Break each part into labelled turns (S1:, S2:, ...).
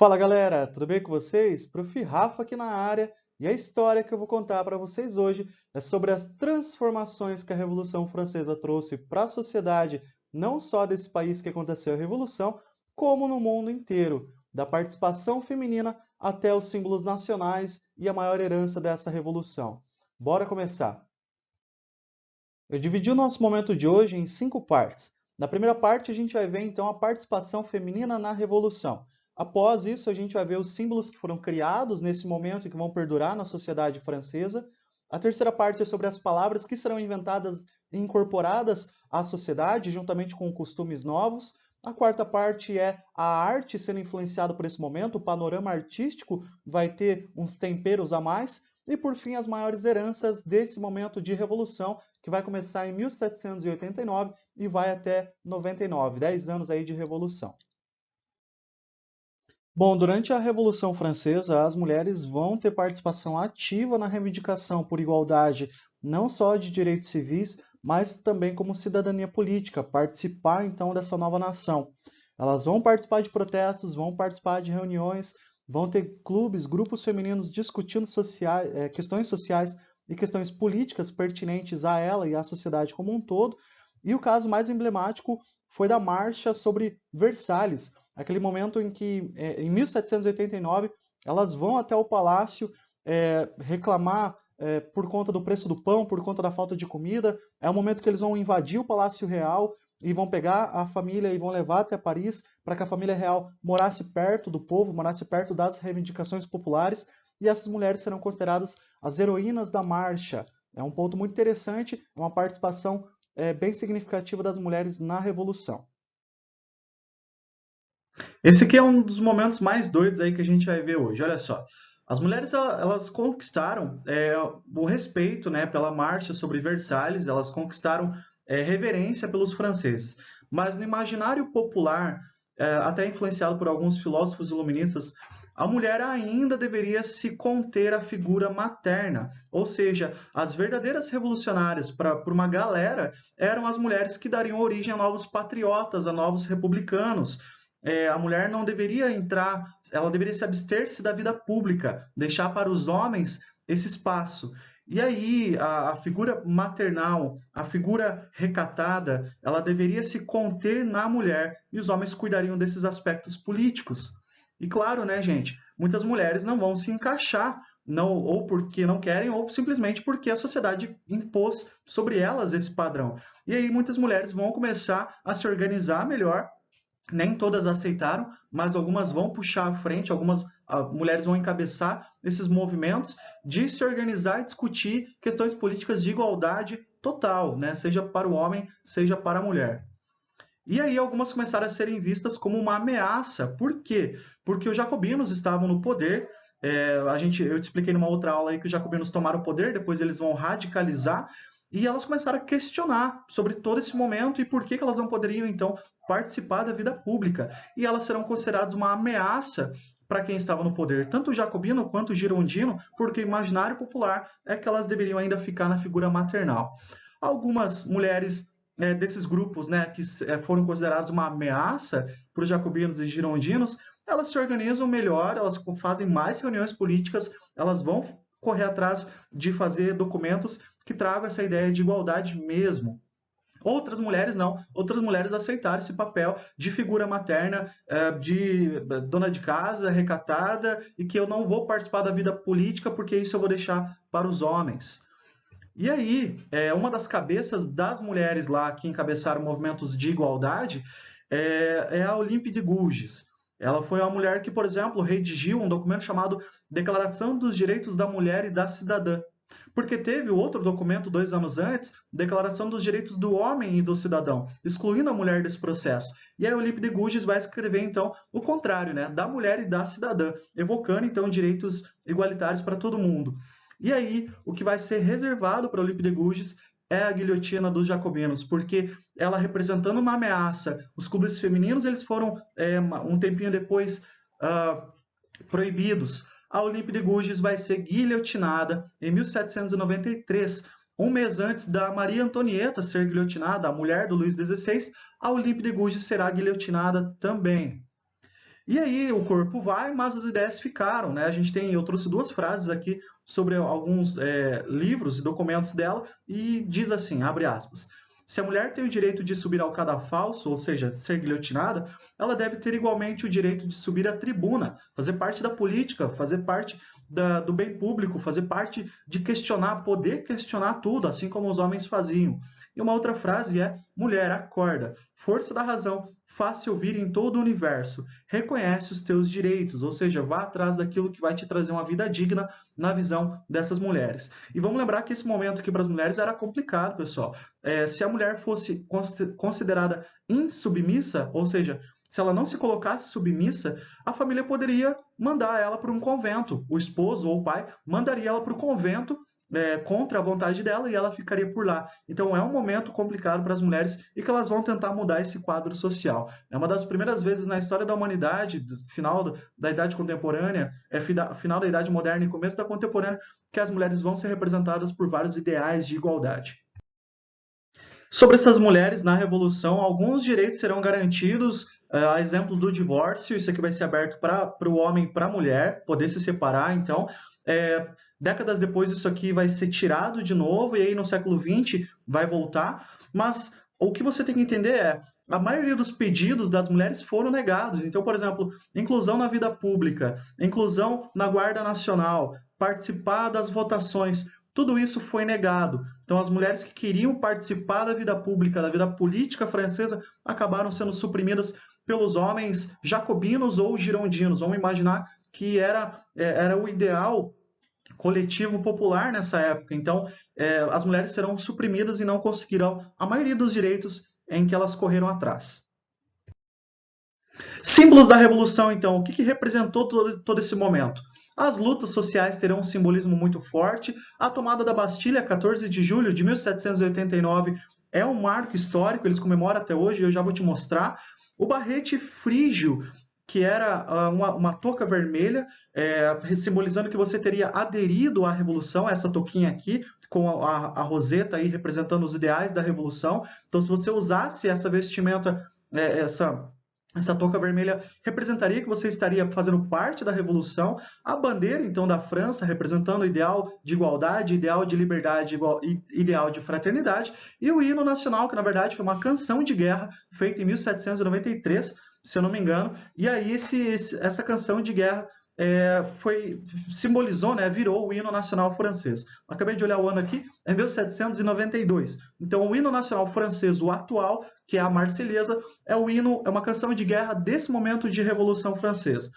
S1: Fala galera, tudo bem com vocês? Prof. Rafa aqui na área e a história que eu vou contar para vocês hoje é sobre as transformações que a Revolução Francesa trouxe para a sociedade, não só desse país que aconteceu a Revolução, como no mundo inteiro, da participação feminina até os símbolos nacionais e a maior herança dessa revolução. Bora começar! Eu dividi o nosso momento de hoje em 5 partes. Na primeira parte, a gente vai ver então a participação feminina na Revolução. Após isso, a gente vai ver os símbolos que foram criados nesse momento e que vão perdurar na sociedade francesa. A terceira parte é sobre as palavras que serão inventadas e incorporadas à sociedade, juntamente com costumes novos. A quarta parte é a arte sendo influenciada por esse momento, o panorama artístico vai ter uns temperos a mais. E por fim, as maiores heranças desse momento de revolução, que vai começar em 1789 e vai até 99, 10 anos aí de revolução. Bom, durante a Revolução Francesa, as mulheres vão ter participação ativa na reivindicação por igualdade, não só de direitos civis, mas também como cidadania política, participar então dessa nova nação. Elas vão participar de protestos, vão participar de reuniões, vão ter clubes, grupos femininos discutindo questões sociais e questões políticas pertinentes a ela e à sociedade como um todo. E o caso mais emblemático foi da Marcha sobre Versalhes, aquele momento em que, em 1789, elas vão até o palácio reclamar por conta do preço do pão, por conta da falta de comida. É o momento que eles vão invadir o Palácio Real e vão pegar a família e vão levar até Paris para que a família real morasse perto do povo, morasse perto das reivindicações populares. E essas mulheres serão consideradas as heroínas da marcha. É um ponto muito interessante, é uma participação bem significativa das mulheres na Revolução. Esse aqui é um dos momentos mais doidos aí que a gente vai ver hoje. Olha só, as mulheres elas conquistaram o respeito, né, pela marcha sobre Versalhes, elas conquistaram reverência pelos franceses. Mas no imaginário popular, até influenciado por alguns filósofos iluministas, a mulher ainda deveria se conter à figura materna, ou seja, as verdadeiras revolucionárias para uma galera eram as mulheres que dariam origem a novos patriotas, a novos republicanos. A mulher não deveria entrar, ela deveria se abster-se da vida pública, deixar para os homens esse espaço. E aí, a figura maternal, a figura recatada, ela deveria se conter na mulher e os homens cuidariam desses aspectos políticos. E claro, né, gente, muitas mulheres não vão se encaixar, não, ou porque não querem, ou simplesmente porque a sociedade impôs sobre elas esse padrão. E aí muitas mulheres vão começar a se organizar melhor. Nem todas aceitaram, mas algumas vão puxar à frente, algumas mulheres vão encabeçar esses movimentos de se organizar e discutir questões políticas de igualdade total, né? Seja para o homem, seja para a mulher. E aí algumas começaram a serem vistas como uma ameaça. Por quê? Porque os jacobinos estavam no poder. Eu te expliquei numa outra aula aí que os jacobinos tomaram o poder, depois eles vão radicalizar e elas começaram a questionar sobre todo esse momento e por que elas não poderiam, então, participar da vida pública. E elas serão consideradas uma ameaça para quem estava no poder, tanto o jacobino quanto o girondino, porque o imaginário popular é que elas deveriam ainda ficar na figura maternal. Algumas mulheres desses grupos, né, que foram considerados uma ameaça para os jacobinos e girondinos, elas se organizam melhor, elas fazem mais reuniões políticas, elas vão correr atrás de fazer documentos que tragam essa ideia de igualdade mesmo. Outras mulheres não, outras mulheres aceitaram esse papel de figura materna, de dona de casa, recatada, e que eu não vou participar da vida política porque isso eu vou deixar para os homens. E aí, uma das cabeças das mulheres lá que encabeçaram movimentos de igualdade é a Olympe de Gouges. Ela foi uma mulher que, por exemplo, redigiu um documento chamado Declaração dos Direitos da Mulher e da Cidadã. Porque teve outro documento 2 anos antes, Declaração dos Direitos do Homem e do Cidadão, excluindo a mulher desse processo. E a Olympe de Gouges vai escrever, então, o contrário, né, da mulher e da cidadã, evocando, então, direitos igualitários para todo mundo. E aí, o que vai ser reservado para Olympe de Gouges é a guilhotina dos jacobinos, porque ela representando uma ameaça, os clubes femininos eles foram um tempinho depois proibidos. A Olympe de Gouges vai ser guilhotinada em 1793, um mês antes da Maria Antonieta ser guilhotinada, a mulher do Luís XVI, a Olympe de Gouges será guilhotinada também. E aí o corpo vai, mas as ideias ficaram, né? Eu trouxe duas frases aqui sobre alguns livros e documentos dela e diz assim, abre aspas, se a mulher tem o direito de subir ao cadafalso, ou seja, ser guilhotinada, ela deve ter igualmente o direito de subir à tribuna, fazer parte da política, fazer parte do bem público, fazer parte de questionar, poder questionar tudo, assim como os homens faziam. E uma outra frase é: mulher, acorda, força da razão, faça ouvir em todo o universo, reconhece os teus direitos, ou seja, vá atrás daquilo que vai te trazer uma vida digna na visão dessas mulheres. E vamos lembrar que esse momento aqui para as mulheres era complicado, pessoal. Se a mulher fosse considerada insubmissa, ou seja, se ela não se colocasse submissa, a família poderia mandar ela para um convento. O esposo ou o pai mandaria ela para o convento contra a vontade dela e ela ficaria por lá. Então é um momento complicado para as mulheres e que elas vão tentar mudar esse quadro social. É uma das primeiras vezes na história da humanidade, final da Idade Contemporânea, final da Idade Moderna e começo da Contemporânea, que as mulheres vão ser representadas por vários ideais de igualdade. Sobre essas mulheres na Revolução, alguns direitos serão garantidos, a exemplo do divórcio, isso aqui vai ser aberto para o homem e para a mulher, poder se separar, então, décadas depois isso aqui vai ser tirado de novo, e aí no século XX vai voltar, mas o que você tem que entender é, a maioria dos pedidos das mulheres foram negados, então, por exemplo, inclusão na vida pública, inclusão na Guarda Nacional, participar das votações, tudo isso foi negado. Então, as mulheres que queriam participar da vida pública, da vida política francesa, acabaram sendo suprimidas pelos homens jacobinos ou girondinos. Vamos imaginar que era o ideal coletivo popular nessa época. Então, as mulheres serão suprimidas e não conseguirão a maioria dos direitos em que elas correram atrás. Símbolos da Revolução, então, o que representou todo esse momento? As lutas sociais terão um simbolismo muito forte. A tomada da Bastilha, 14 de julho de 1789, é um marco histórico, eles comemoram até hoje, eu já vou te mostrar. O barrete frígio, que era uma touca vermelha, simbolizando que você teria aderido à Revolução, essa touquinha aqui, com a roseta aí representando os ideais da Revolução. Então, se você usasse essa vestimenta, essa touca vermelha representaria que você estaria fazendo parte da Revolução. A bandeira, então, da França, representando o ideal de igualdade, ideal de liberdade, ideal de fraternidade. E o hino nacional, que na verdade foi uma canção de guerra feita em 1793, se eu não me engano. E aí essa canção de guerra simbolizou, né, virou o hino nacional francês. Acabei de olhar o ano aqui, é 1792. Então, o hino nacional francês, o atual, que é a Marselhesa, é uma canção de guerra desse momento de Revolução Francesa.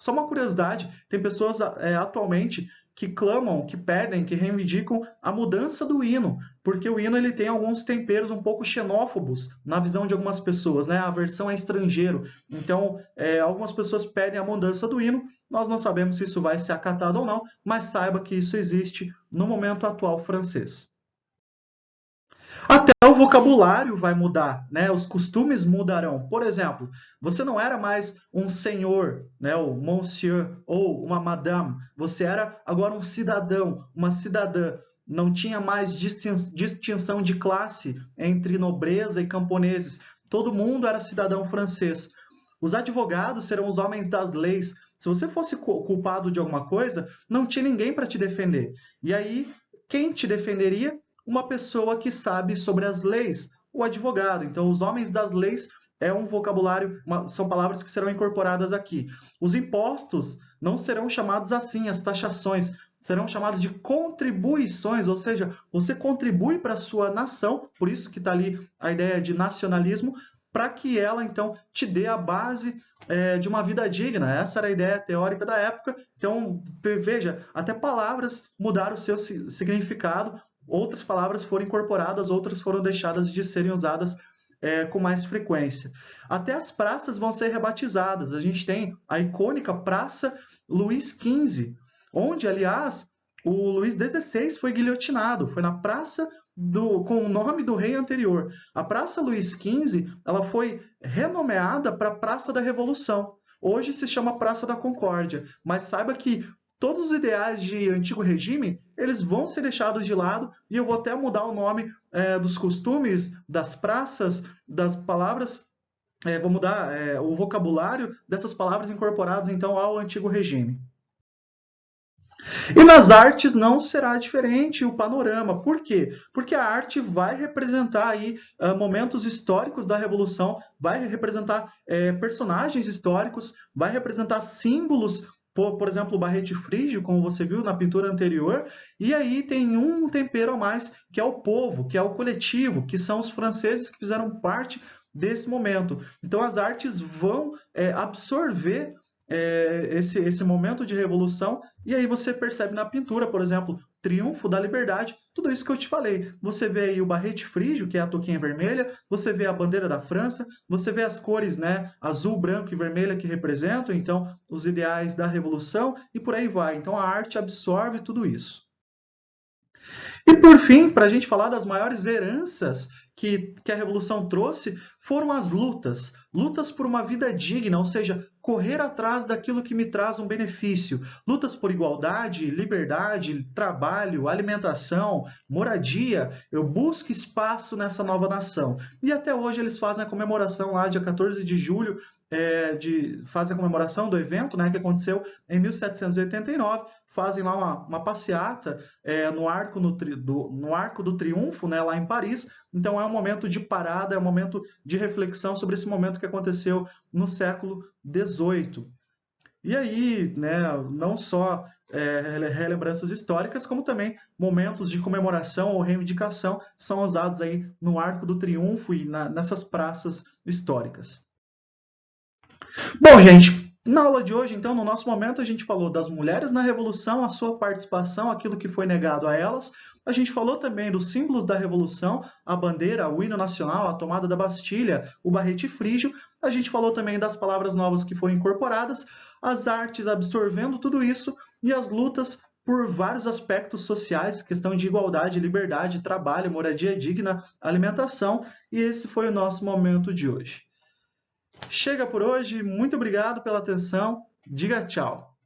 S1: Só uma curiosidade, tem pessoas atualmente que clamam, que pedem, que reivindicam a mudança do hino, porque o hino ele tem alguns temperos um pouco xenófobos na visão de algumas pessoas, né? A versão é estrangeiro. Então, algumas pessoas pedem a mudança do hino, nós não sabemos se isso vai ser acatado ou não, mas saiba que isso existe no momento atual francês. Até o vocabulário vai mudar, né? Os costumes mudarão. Por exemplo, você não era mais um senhor, né? O monsieur ou uma madame. Você era agora um cidadão, uma cidadã. Não tinha mais distinção de classe entre nobreza e camponeses. Todo mundo era cidadão francês. Os advogados serão os homens das leis. Se você fosse culpado de alguma coisa, não tinha ninguém para te defender. E aí, quem te defenderia? Uma pessoa que sabe sobre as leis, o advogado. Então, os homens das leis é um vocabulário, são palavras que serão incorporadas aqui. Os impostos não serão chamados assim, as taxações serão chamadas de contribuições, ou seja, você contribui para a sua nação, por isso que está ali a ideia de nacionalismo, para que ela, então, te dê a base de uma vida digna. Essa era a ideia teórica da época. Então, veja, até palavras mudaram o seu significado, outras palavras foram incorporadas, outras foram deixadas de serem usadas com mais frequência. Até as praças vão ser rebatizadas. A gente tem a icônica Praça Luís XV, onde, aliás, o Luís XVI foi guilhotinado. Foi na praça com o nome do rei anterior. A Praça Luís XV ela foi renomeada para Praça da Revolução. Hoje se chama Praça da Concórdia, mas saiba que todos os ideais de antigo regime, eles vão ser deixados de lado, e eu vou até mudar o nome dos costumes, das praças, das palavras, vou mudar o vocabulário dessas palavras incorporadas então ao antigo regime. E nas artes não será diferente o panorama. Por quê? Porque a arte vai representar aí momentos históricos da Revolução, vai representar personagens históricos, vai representar símbolos, por exemplo, o barrete frígio, como você viu na pintura anterior, e aí tem um tempero a mais, que é o povo, que é o coletivo, que são os franceses que fizeram parte desse momento. Então as artes vão absorver esse momento de revolução, e aí você percebe na pintura, por exemplo, Triunfo da Liberdade, tudo isso que eu te falei. Você vê aí o barrete frígio, que é a touquinha vermelha, você vê a bandeira da França, você vê as cores, né, azul, branco e vermelha que representam, então, os ideais da revolução, e por aí vai. Então, a arte absorve tudo isso. E por fim, para a gente falar das maiores heranças que a Revolução trouxe, foram as lutas. Lutas por uma vida digna, ou seja, correr atrás daquilo que me traz um benefício. Lutas por igualdade, liberdade, trabalho, alimentação, moradia. Eu busco espaço nessa nova nação. E até hoje eles fazem a comemoração lá, dia 14 de julho, fazem a comemoração do evento, né, que aconteceu em 1789, fazem lá uma passeata no Arco do Triunfo, né, lá em Paris. Então é um momento de parada, é um momento de reflexão sobre esse momento que aconteceu no século XVIII. E aí, né, não só relembranças históricas, como também momentos de comemoração ou reivindicação são usados aí no Arco do Triunfo e nessas praças históricas. Bom, gente, na aula de hoje, então, no nosso momento, a gente falou das mulheres na Revolução, a sua participação, aquilo que foi negado a elas. A gente falou também dos símbolos da Revolução, a bandeira, o hino nacional, a tomada da Bastilha, o barrete frígio. A gente falou também das palavras novas que foram incorporadas, as artes absorvendo tudo isso e as lutas por vários aspectos sociais, questão de igualdade, liberdade, trabalho, moradia digna, alimentação. E esse foi o nosso momento de hoje. Chega por hoje, muito obrigado pela atenção, diga tchau.